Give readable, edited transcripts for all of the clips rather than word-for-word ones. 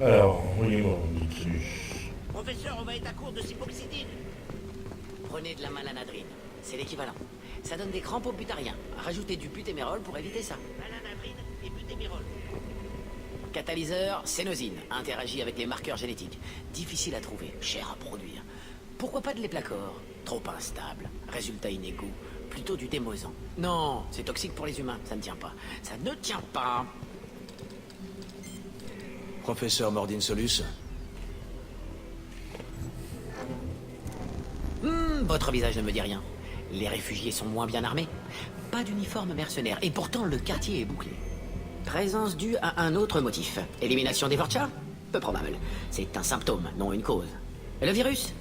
Alors, envoyez-moi Nixus. Professeur, on va être à court de cipoxidine. Prenez de la malanadrine. C'est l'équivalent. Ça donne des crampes au butariens. Rajoutez du butémérol pour éviter ça. Malanadrine et butémérol. Catalyseur, sénosine. Interagit avec les marqueurs génétiques. Difficile à trouver, cher à produire. Pourquoi pas de l'éplacor? Trop instable. Résultat inégaux. Plutôt du démosant. Non, c'est toxique pour les humains. Ça ne tient pas. Ça ne tient pas. Professeur Mordin Solus. Votre visage ne me dit rien. Les réfugiés sont moins bien armés. Pas d'uniforme mercenaire. Et pourtant, le quartier est bouclé. Présence due à un autre motif. Élimination des Vorcha? Peu probable. C'est un symptôme, non une cause. Le virus?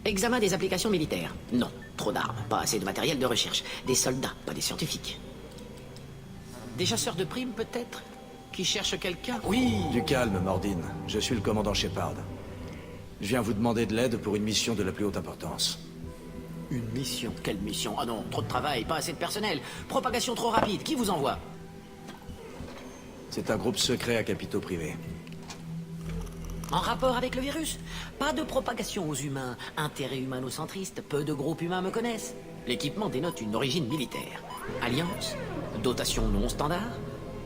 Examen des applications militaires. Non. Trop d'armes. Pas assez de matériel de recherche. Des soldats, pas des scientifiques. Des chasseurs de primes, peut-être? Qui cherchent quelqu'un? Oui. Du calme, Mordin. Je suis le commandant Shepard. Je viens vous demander de l'aide pour une mission de la plus haute importance. Une mission? Quelle mission? Ah non, trop de travail, pas assez de personnel. Propagation trop rapide. Qui vous envoie? C'est un groupe secret à capitaux privés. En rapport avec le virus? Pas de propagation aux humains. Intérêt humanocentriste. Peu de groupes humains me connaissent. L'équipement dénote une origine militaire. Alliance? Dotation non standard?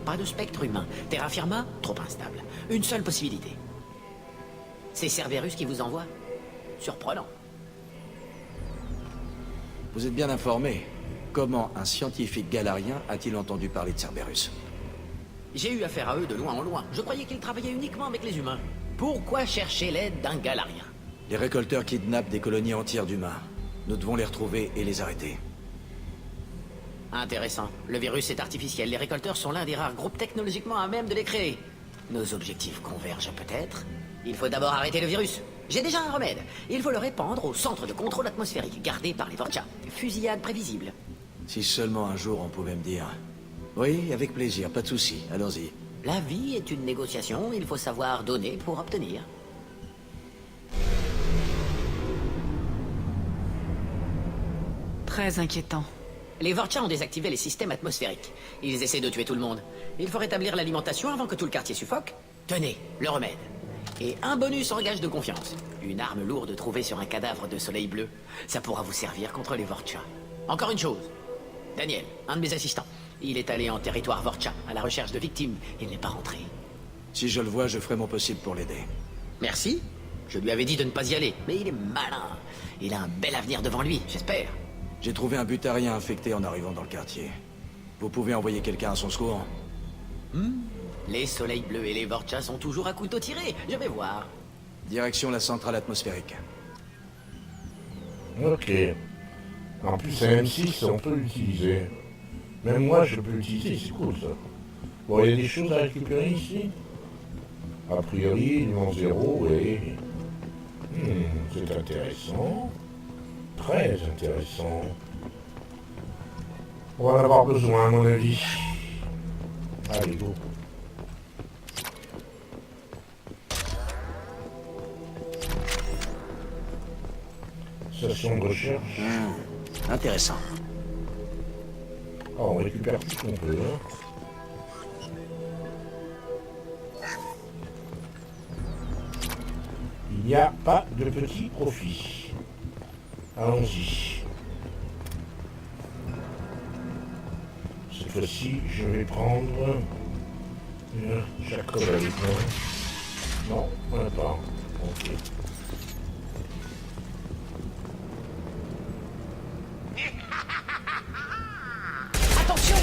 Pas de spectre humain. Terra firma? Trop instable. Une seule possibilité. C'est Cerberus qui vous envoie? Surprenant. Vous êtes bien informé. Comment un scientifique galarien a-t-il entendu parler de Cerberus? J'ai eu affaire à eux de loin en loin. Je croyais qu'ils travaillaient uniquement avec les humains. Pourquoi chercher l'aide d'un galarien? Les récolteurs kidnappent des colonies entières d'humains. Nous devons les retrouver et les arrêter. Intéressant. Le virus est artificiel. Les récolteurs sont l'un des rares groupes technologiquement à même de les créer. Nos objectifs convergent peut-être? Il faut d'abord arrêter le virus. J'ai déjà un remède. Il faut le répandre au centre de contrôle atmosphérique, gardé par les Vorcha. Fusillade prévisible. Si seulement un jour on pouvait me dire... Oui, avec plaisir, pas de souci, allons-y. La vie est une négociation, il faut savoir donner pour obtenir. Très inquiétant. Les Vorcha ont désactivé les systèmes atmosphériques. Ils essaient de tuer tout le monde. Il faut rétablir l'alimentation avant que tout le quartier suffoque. Tenez, le remède. Et un bonus en gage de confiance. Une arme lourde trouvée sur un cadavre de soleil bleu. Ça pourra vous servir contre les Vorcha. Encore une chose. Daniel, un de mes assistants. Il est allé en territoire Vorcha, à la recherche de victimes. Il n'est pas rentré. Si je le vois, je ferai mon possible pour l'aider. Merci. Je lui avais dit de ne pas y aller, mais il est malin. Il a un bel avenir devant lui, j'espère. J'ai trouvé un butarien infecté en arrivant dans le quartier. Vous pouvez envoyer quelqu'un à son secours? Les soleils bleus et les Vorcha sont toujours à couteau tiré. Je vais voir. Direction la centrale atmosphérique. Ok. En plus, un M6, on peut l'utiliser. Même moi, je peux l'utiliser, c'est cool ça. Bon, il y a des choses à récupérer ici. A priori, non zéro, et... c'est intéressant. Très intéressant. On va en avoir besoin, à mon avis. Allez, go. Station de recherche. Intéressant. Oh, on récupère tout ce qu'on peut. Hein. Il n'y a pas de petit profit. Allons-y. Cette fois-ci, je vais prendre Jacob avec moi. Non, on n'a pas. Ok. Attention!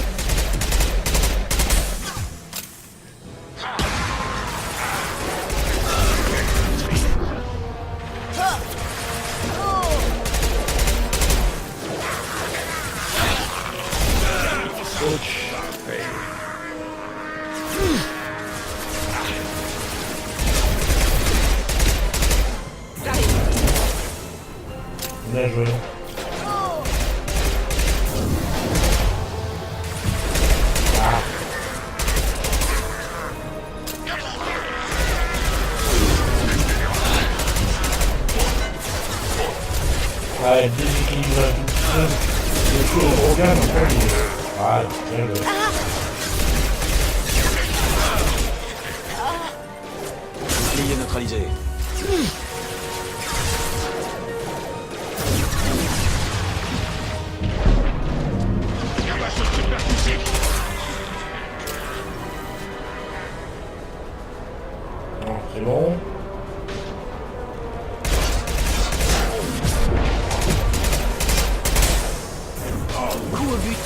Bien joué. Ouais, déséquilibre un tout petit peu. Le coup, on regarde, on prend les... Voilà, bien joué. Bouclier neutralisé. Non, c'est bon. Coup au but.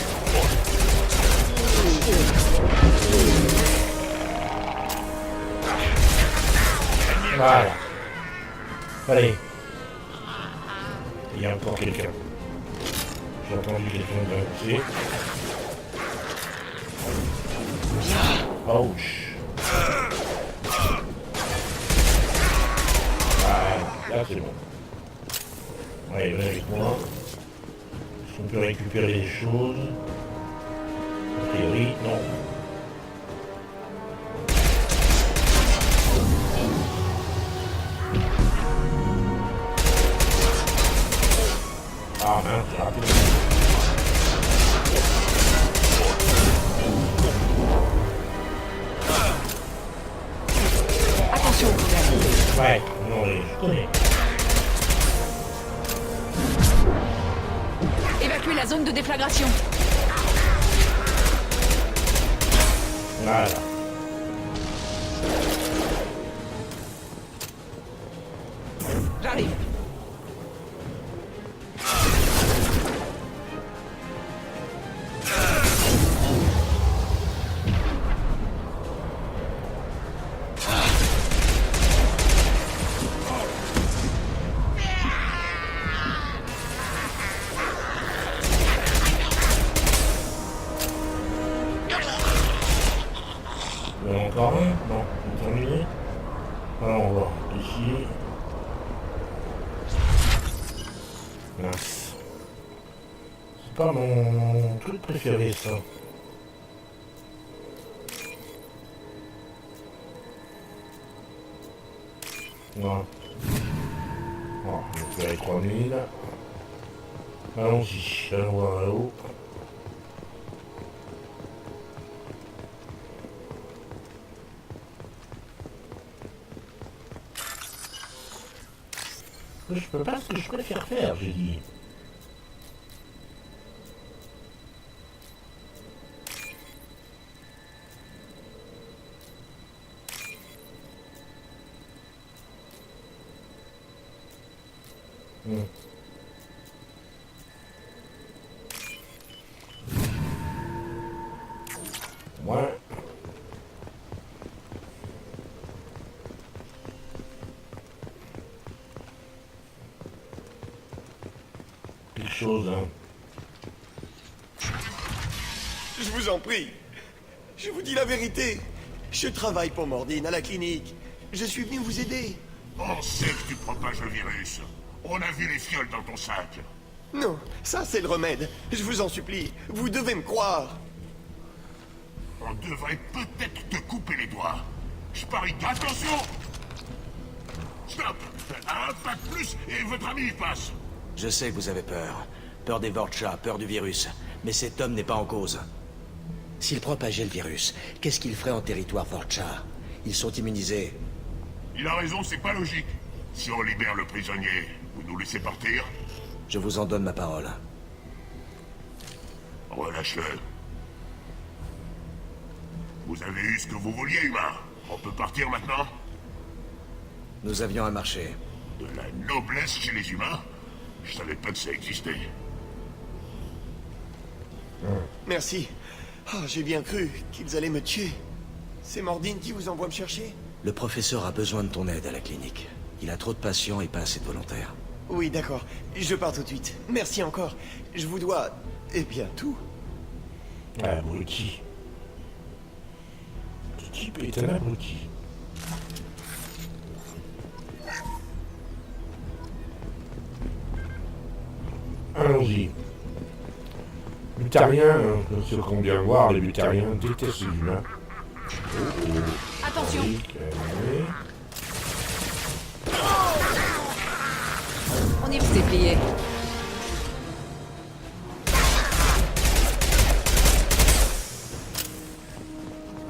Voilà. Allez. Il y a encore quelqu'un. J'ai entendu quelqu'un grimper. Ouch. Là c'est bon. Allez, venez avec moi. Est-ce qu'on peut récupérer des choses? A priori, non. Ah mince, j'ai raté le coup. Attention au couvert. Ouais, non, je connais. Évacuez la zone de déflagration. Voilà. J'arrive. Il y en a encore un? Non, c'est terminé. Alors on va voir ici. Mince. C'est pas mon truc préféré ça. Non. Bon, je vais faire les 3000. Allons-y, allons voir là-haut. Je peux pas ce que je préfère faire, j'ai dit. Ouais. Quelque chose, hein. Je vous en prie. Je vous dis la vérité. Je travaille pour Mordine à la clinique. Je suis venu vous aider. On sait que tu propages le virus. On a vu les fioles dans ton sac. Non, ça c'est le remède. Je vous en supplie. Vous devez me croire. On devrait peut-être te couper les doigts. Je parie. Attention! Stop! Un pas de plus et votre ami y passe. Je sais que vous avez peur. Peur des Vorcha, peur du virus. Mais cet homme n'est pas en cause. S'il propageait le virus, qu'est-ce qu'il ferait en territoire Vorcha? Ils sont immunisés. Il a raison, c'est pas logique. Si on libère le prisonnier, vous nous laissez partir? Je vous en donne ma parole. Relâche-le. Vous avez eu ce que vous vouliez, humain. On peut partir maintenant? Nous avions un marché. De la noblesse chez les humains? Je savais pas que ça existait. Merci. Ah, j'ai bien cru qu'ils allaient me tuer. C'est Mordine qui vous envoie me chercher? Le professeur a besoin de ton aide à la clinique. Il a trop de patients et pas assez de volontaires. Oui, d'accord. Je pars tout de suite. Merci encore. Je vous dois... Eh bien, tout. Abruti. Ce type est un abruti. Allons-y. Butariens, ce qu'on vient voir, les butariens détestent les humains. Attention. Oui, calmez. On est vite plié.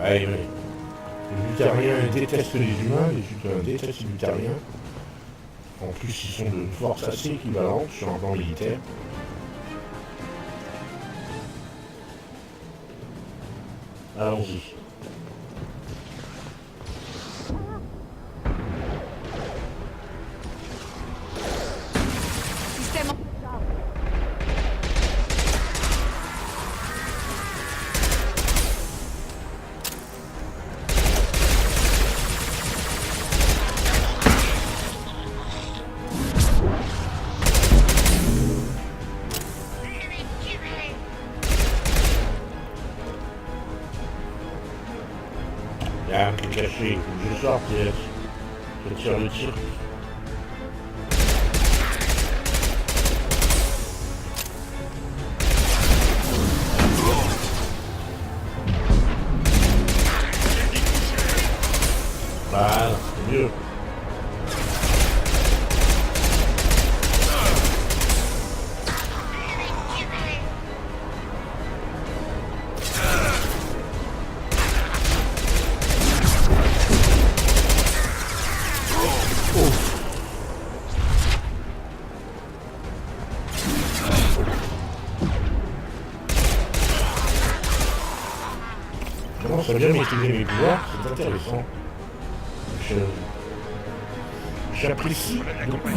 Allez, venez. Les Lutériens détestent les humains, les humains détestent les Lutériens. En plus, ils sont de forces assez équivalentes sur un plan militaire. Allons-y. Système en... Il y a un qui est caché, il faut que je sorte, et je tire le tir. Voilà, c'est mieux. Je commence à bien maîtriser mes pouvoirs, c'est intéressant. J'apprécie le plus.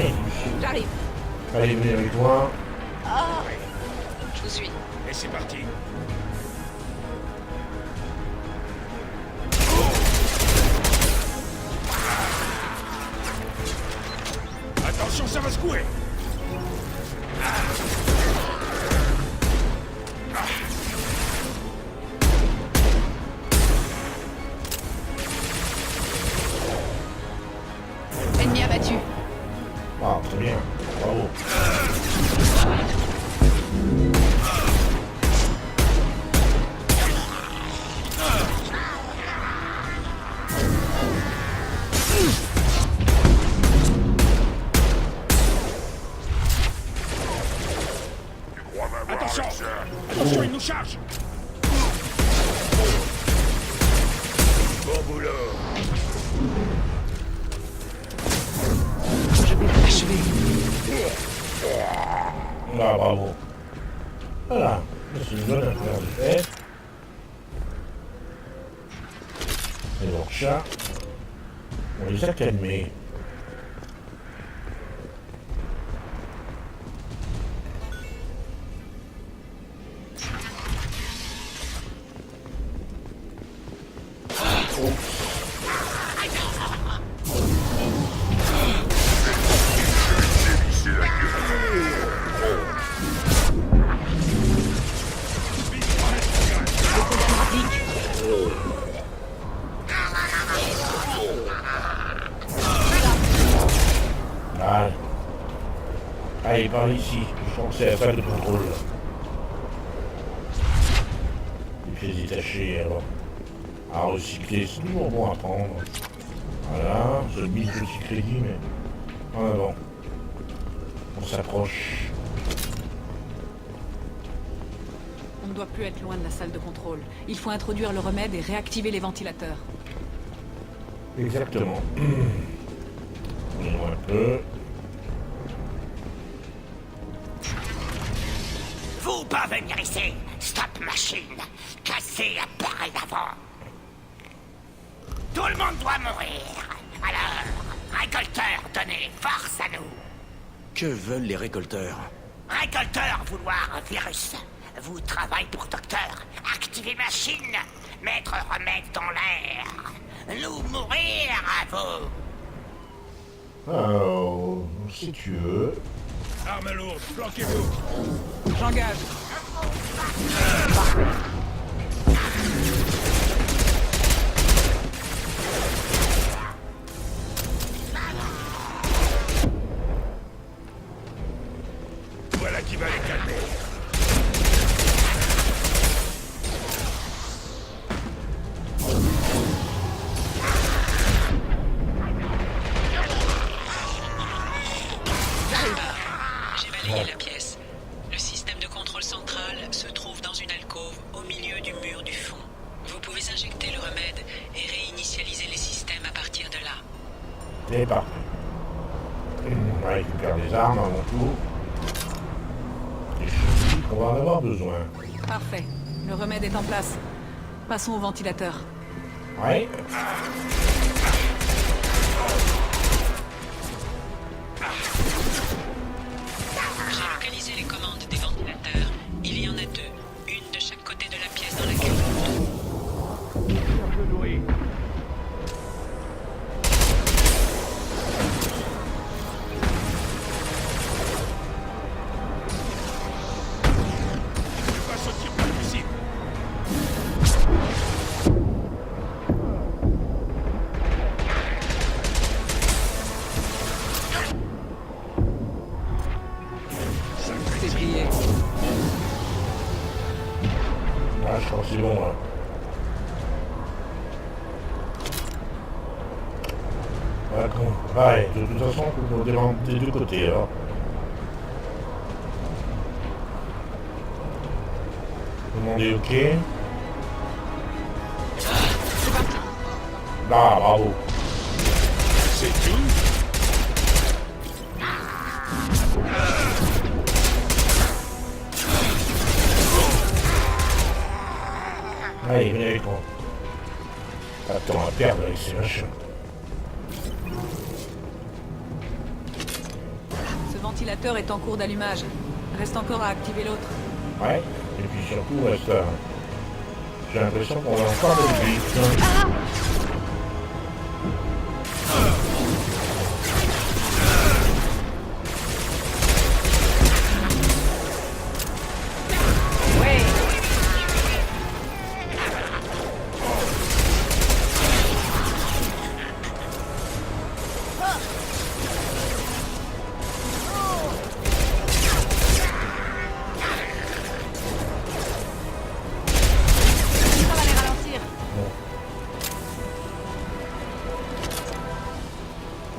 J'arrive. Allez, venez avec toi. Je vous suis. Et c'est parti. Attention, ça va secouer. Ennemi abattu. Ah, très bien. Bravo. Attention. Attention, il nous charge. Bon boulot. Je vais l'achever. Ah, bravo. Voilà. C'est une bonne affaire de fait. Et donc, chat, on les a calmés. Voilà. Allez, par ici. Je pense que c'est la salle de contrôle. Les pièces détachées, alors. À recycler, c'est toujours bon à prendre. Voilà, ce bide petit crédit, mais en avant. On s'approche. On ne doit plus être loin de la salle de contrôle. Il faut introduire le remède et réactiver les ventilateurs. Exactement. On un peu. Vous pas venir ici. Stop machine. Cassez l'appareil d'avant. Tout le monde doit mourir. Alors, récolteurs, donnez force à nous. Que veulent les récolteurs? Récolteurs, vouloir virus. Vous travaillez pour docteur. Activez machine. Mettre remède dans l'air. Nous mourir à vous. Alors, si tu veux. Arme lourde, planquez-vous. J'engage. Voilà qui va les calmer. J'ai balayé la pièce. Le système de contrôle central se trouve dans une alcôve au milieu du mur du fond. Vous pouvez injecter le remède et réinitialiser Et parfait. On récupère des armes avant tout. Et je me dis qu'on va en avoir besoin. Parfait. Le remède est en place. Passons au ventilateur. Ouais. J'ai localisé les commandes des ventilateurs. Il y en a deux. Une de chaque côté de la pièce dans laquelle vous vous trouvez. Je passe au tir par le missile. C'est plié. Ah, je crois que c'est bon là. Ouais, de toute façon, il faut démarrer des deux côtés alors. Demandez OK. Ah, bravo. C'est tout? Allez, venez avec moi. Attends, à perdre avec ces machins. Ce ventilateur est en cours d'allumage. Reste encore à activer l'autre. Ouais, et puis surtout, reste à... J'ai l'impression qu'on va encore de vite. Ça va les ralentir.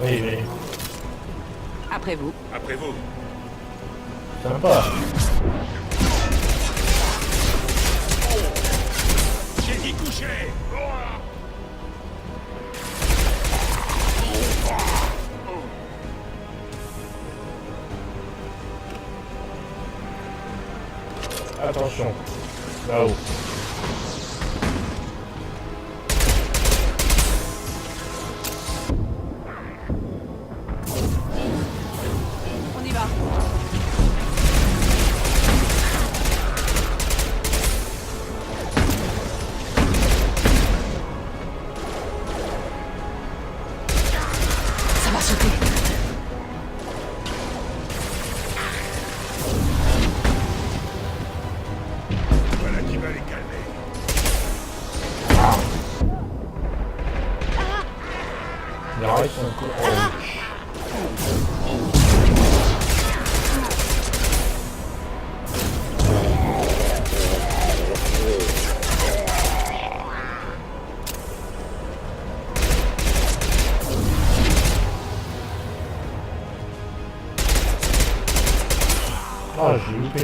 Oui, mais Après vous. Après vous. sympa. J'ai dit coucher. Attention, là-haut. On y va. Ça va sauter. Voilà qui va les calmer. Il en reste encore. Oh. Ah, j'ai loupé.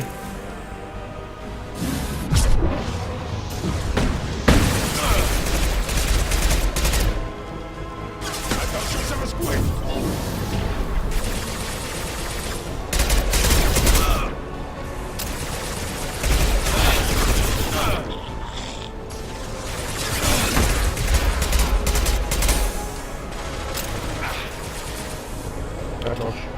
Attention, ça va secouer. Attention.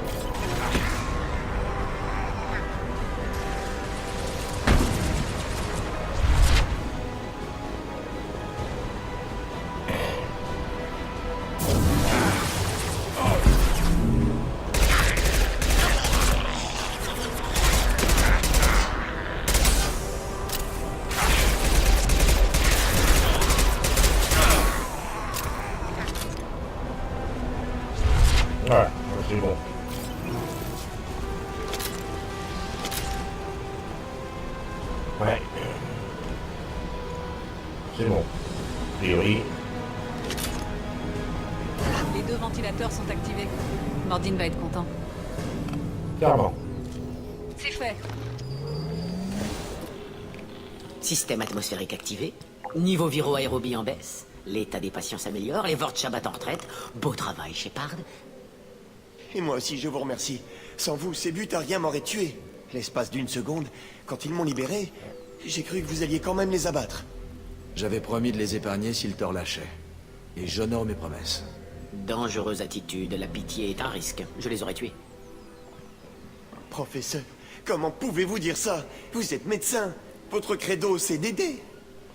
Voilà, c'est bon. Ouais. C'est bon. A priori. Les deux ventilateurs sont activés. Mordine va être content. Clairement. C'est fait. Système atmosphérique activé. Niveau viro-aérobie en baisse. L'état des patients s'améliore, les Vorcha battent en retraite. Beau travail, Shepard. Et moi aussi, je vous remercie. Sans vous, ces butariens m'auraient tué. L'espace d'une seconde, quand ils m'ont libéré, j'ai cru que vous alliez quand même les abattre. J'avais promis de les épargner s'ils te relâchaient. Et j'honore mes promesses. Dangereuse attitude, la pitié est un risque. Je les aurais tués. Professeur, comment pouvez-vous dire ça? Vous êtes médecin. Votre credo, c'est d'aider.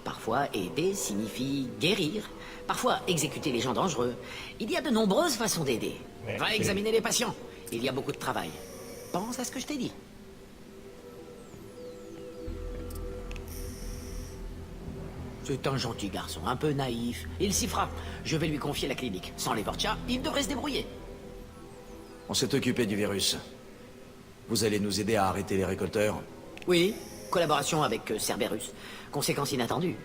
Parfois, aider signifie guérir. Parfois, exécuter les gens dangereux. Il y a de nombreuses façons d'aider. Va examiner les patients. Il y a beaucoup de travail. Pense à ce que je t'ai dit. C'est un gentil garçon, un peu naïf. Il s'y fera. Je vais lui confier la clinique. Sans les Vorcha, il devrait se débrouiller. On s'est occupé du virus. Vous allez nous aider à arrêter les récolteurs? Oui, collaboration avec Cerberus. Conséquence inattendue.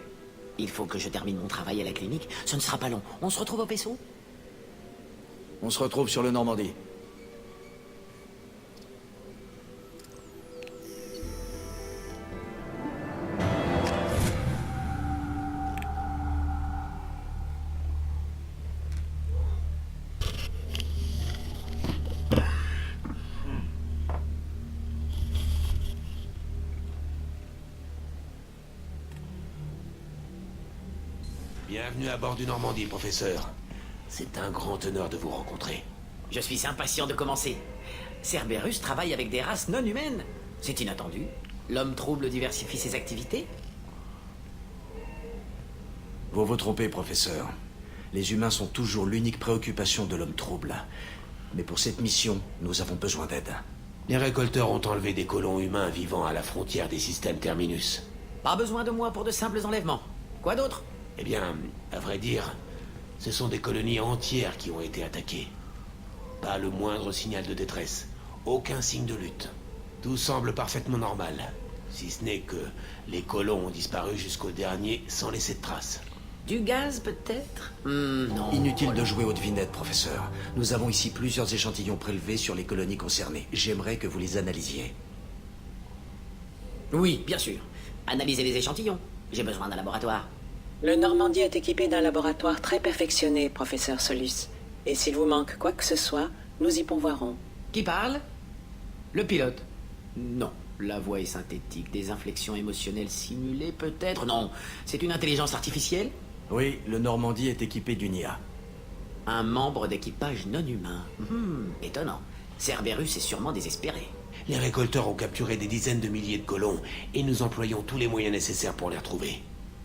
Il faut que je termine mon travail à la clinique. Ce ne sera pas long. On se retrouve au vaisseau? On se retrouve sur le Normandie. Bienvenue à bord du Normandie, professeur. C'est un grand honneur de vous rencontrer. Je suis impatient de commencer. Cerberus travaille avec des races non humaines. C'est inattendu. L'homme trouble diversifie ses activités. Vous vous trompez, professeur. Les humains sont toujours l'unique préoccupation de l'homme trouble. Mais pour cette mission, nous avons besoin d'aide. Les récolteurs ont enlevé des colons humains vivant à la frontière des systèmes Terminus. Pas besoin de moi pour de simples enlèvements. Quoi d'autre? Eh bien, à vrai dire, ce sont des colonies entières qui ont été attaquées. Pas le moindre signal de détresse. Aucun signe de lutte. Tout semble parfaitement normal. Si ce n'est que les colons ont disparu jusqu'au dernier sans laisser de traces. Du gaz, peut-être? Non. Inutile de jouer aux devinettes, professeur. Nous avons ici plusieurs échantillons prélevés sur les colonies concernées. J'aimerais que vous les analysiez. Oui, bien sûr. Analysez les échantillons. J'ai besoin d'un laboratoire. Le Normandie est équipé d'un laboratoire très perfectionné, professeur Solus. Et s'il vous manque quoi que ce soit, nous y pourvoirons. Qui parle? Le pilote. Non. La voix est synthétique. Des inflexions émotionnelles simulées, peut-être? Non. C'est une intelligence artificielle? Oui, le Normandie est équipé d'une IA. Un membre d'équipage non humain. Étonnant. Cerberus est sûrement désespéré. Les récolteurs ont capturé des dizaines de milliers de colons et nous employons tous les moyens nécessaires pour les retrouver.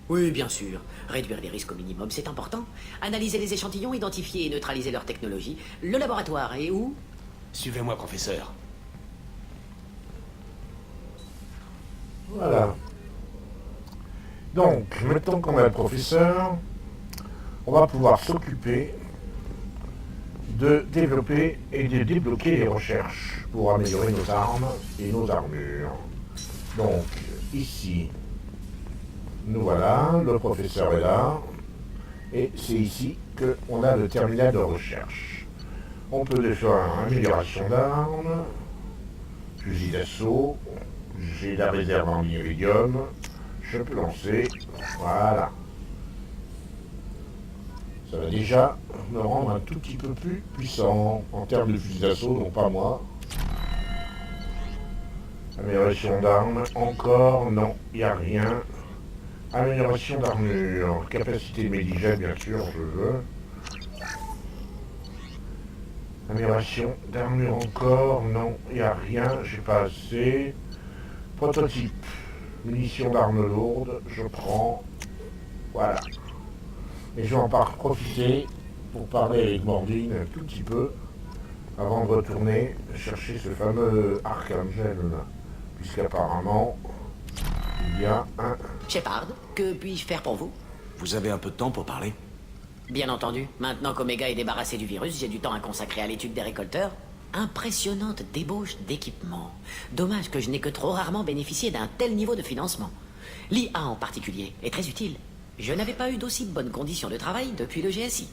Oui, bien sûr. Réduire les risques au minimum, c'est important. Analyser les échantillons, identifier et neutraliser leur technologie. Le laboratoire est où? Suivez-moi, professeur. Voilà. Donc, maintenant qu'on a le professeur, on va pouvoir s'occuper de développer et de débloquer les recherches pour améliorer nos armes et nos armures. Donc, ici, nous voilà, le professeur est là, et c'est ici qu'on a le terminal de recherche. On peut faire amélioration d'armes, fusil d'assaut, j'ai la réserve en iridium, je peux lancer, voilà. Ça va déjà me rendre un tout petit peu plus puissant en termes de fusil d'assaut, donc pas moi. Amélioration d'armes, encore, non, il n'y a rien. Amélioration d'armure, capacité de médigel, bien sûr, je veux. Amélioration d'armure encore, non, il n'y a rien, j'ai pas assez. Prototype, munitions d'armes lourdes, je prends, voilà. Et je vais en profiter pour parler avec Mordine un tout petit peu, avant de retourner chercher ce fameux Archangel, puisqu'apparemment, il y a un... Shepard, que puis-je faire pour vous? Vous avez un peu de temps pour parler? Bien entendu. Maintenant qu'Omega est débarrassé du virus, j'ai du temps à consacrer à l'étude des récolteurs. Impressionnante débauche d'équipement. Dommage que je n'ai que trop rarement bénéficié d'un tel niveau de financement. L'IA en particulier est très utile. Je n'avais pas eu d'aussi bonnes conditions de travail depuis le GSI.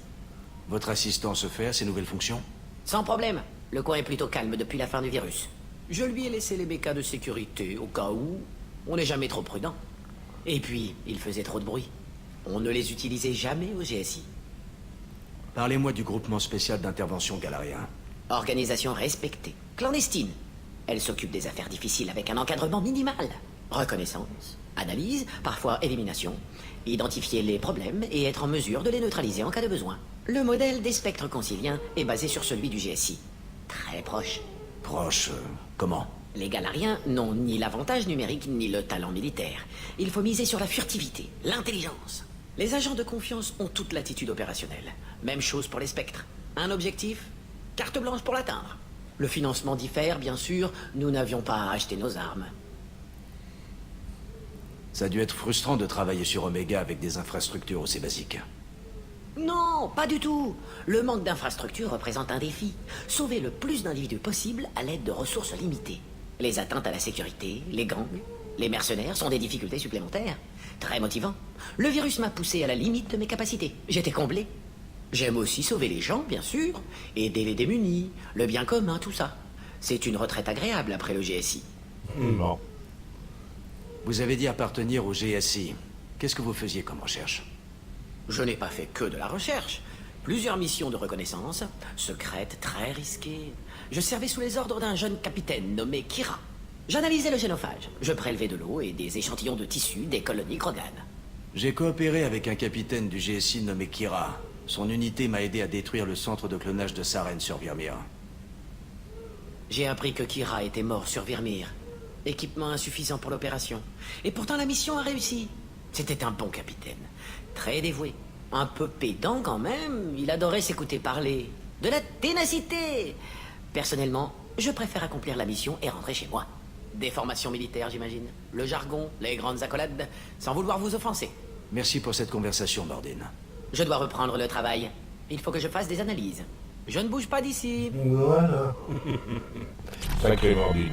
Votre assistant se fait à ses nouvelles fonctions? Sans problème. Le coin est plutôt calme depuis la fin du virus. Je lui ai laissé les bécas de sécurité, au cas où. On n'est jamais trop prudent. Et puis, il faisait trop de bruit. On ne les utilisait jamais au GSI. Parlez-moi du groupement spécial d'intervention galarien. Organisation respectée, clandestine. Elle s'occupe des affaires difficiles avec un encadrement minimal. Reconnaissance, analyse, parfois élimination, identifier les problèmes et être en mesure de les neutraliser en cas de besoin. Le modèle des spectres conciliens est basé sur celui du GSI. Très proche. Proche, comment? Les Galariens n'ont ni l'avantage numérique ni le talent militaire. Il faut miser sur la furtivité, l'intelligence. Les agents de confiance ont toute l'attitude opérationnelle. Même chose pour les spectres. Un objectif, carte blanche pour l'atteindre. Le financement diffère, bien sûr, nous n'avions pas à acheter nos armes. Ça a dû être frustrant de travailler sur Omega avec des infrastructures aussi basiques. Non, pas du tout. Le manque d'infrastructures représente un défi. Sauver le plus d'individus possible à l'aide de ressources limitées. Les atteintes à la sécurité, les gangs, les mercenaires sont des difficultés supplémentaires. Très motivant. Le virus m'a poussé à la limite de mes capacités. J'étais comblé. J'aime aussi sauver les gens, bien sûr, aider les démunis, le bien commun, tout ça. C'est une retraite agréable après le GSI. Non. Vous avez dit appartenir au GSI. Qu'est-ce que vous faisiez comme recherche? Je n'ai pas fait que de la recherche. Plusieurs missions de reconnaissance, secrètes, très risquées. Je servais sous les ordres d'un jeune capitaine nommé Kira. J'analysais le génophage. Je prélevais de l'eau et des échantillons de tissus des colonies Krogan. J'ai coopéré avec un capitaine du GSI nommé Kira. Son unité m'a aidé à détruire le centre de clonage de Saren sur Virmir. J'ai appris que Kira était mort sur Virmir. Équipement insuffisant pour l'opération. Et pourtant la mission a réussi. C'était un bon capitaine. Très dévoué. Un peu pédant quand même. Il adorait s'écouter parler. De la ténacité. Personnellement, je préfère accomplir la mission et rentrer chez moi. Des formations militaires, j'imagine. Le jargon, les grandes accolades, sans vouloir vous offenser. Merci pour cette conversation, Mordine. Je dois reprendre le travail. Il faut que je fasse des analyses. Je ne bouge pas d'ici. Voilà. Sacré Mordine.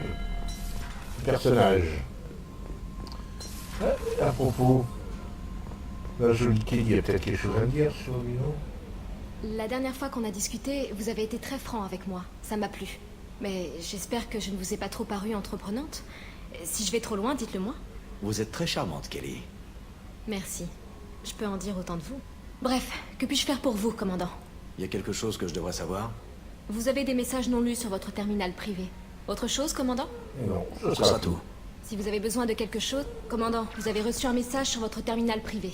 Personnage. À propos, la jolie Kelly, il y a peut-être quelque chose à me dire sur lui, non? La dernière fois qu'on a discuté, vous avez été très franc avec moi. Ça m'a plu. Mais j'espère que je ne vous ai pas trop paru entreprenante. Si je vais trop loin, dites-le moi. Vous êtes très charmante, Kelly. Merci. Je peux en dire autant de vous. Bref, que puis-je faire pour vous, commandant? Il y a quelque chose que je devrais savoir? Vous avez des messages non lus sur votre terminal privé. Autre chose, commandant? Non, Ce sera tout. Si vous avez besoin de quelque chose, commandant, vous avez reçu un message sur votre terminal privé.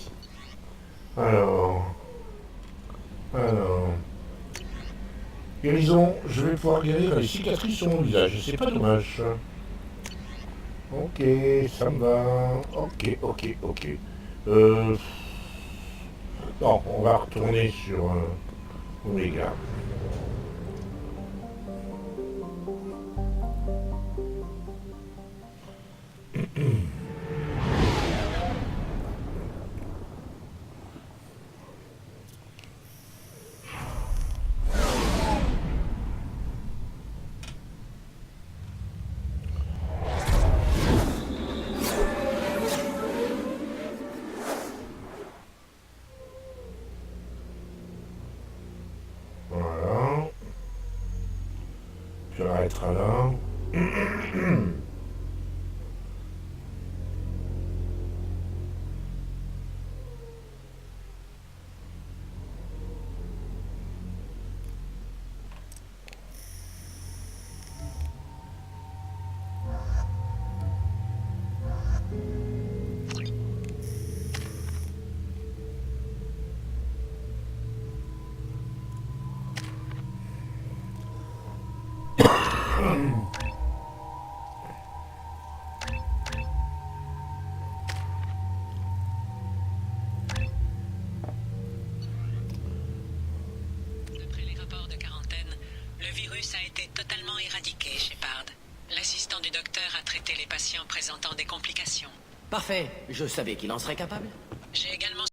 Alors... Guérison, je vais pouvoir guérir les cicatrices sur mon visage, et c'est pas dommage. Ok, ça me va. Ok. Non, on va retourner sur Omega. Voilà. Tu arrêteras là. D'après les rapports de quarantaine, le virus a été totalement éradiqué, Shepard. L'assistant du docteur a traité les patients présentant des complications. Parfait. Je savais qu'il en serait capable. J'ai également